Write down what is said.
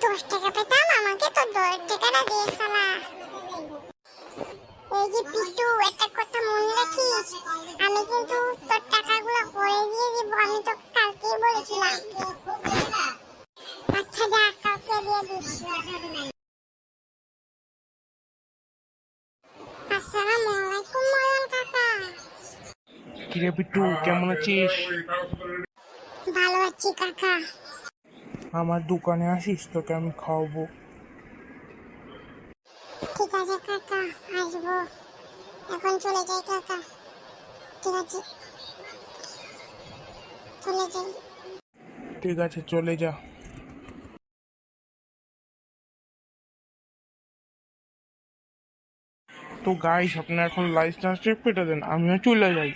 10 টাকা পেতাম, আমাকে তো 10 টাকাটা দিয়ে শালা। এই যে পিটু, একটা কথা মনে রাখিস, আমি কিন্তু তোর টাকাগুলো পরে দিয়ে দিব, আমি তো কালকেই বলেছিলাম। আচ্ছা যা, কালকে দিয়ে দিস। আসসালামু আলাইকুম ময়ন কাকা। কিরে বিট্টু, কেমন আছিস? ভালো আছি কাকা। আমার দোকানে আসিস, তোকে আমি খাওয়াবো। ঠিক আছে কাকা, আসবো। এখন চলে যাই কাকা। ঠিক আছে, চলে যাই। ঠিক আছে, চলে যা। তো গাইস, আপনার এখন লাইসেন্স চেক পেটে দেন, আমিও চলে যাই।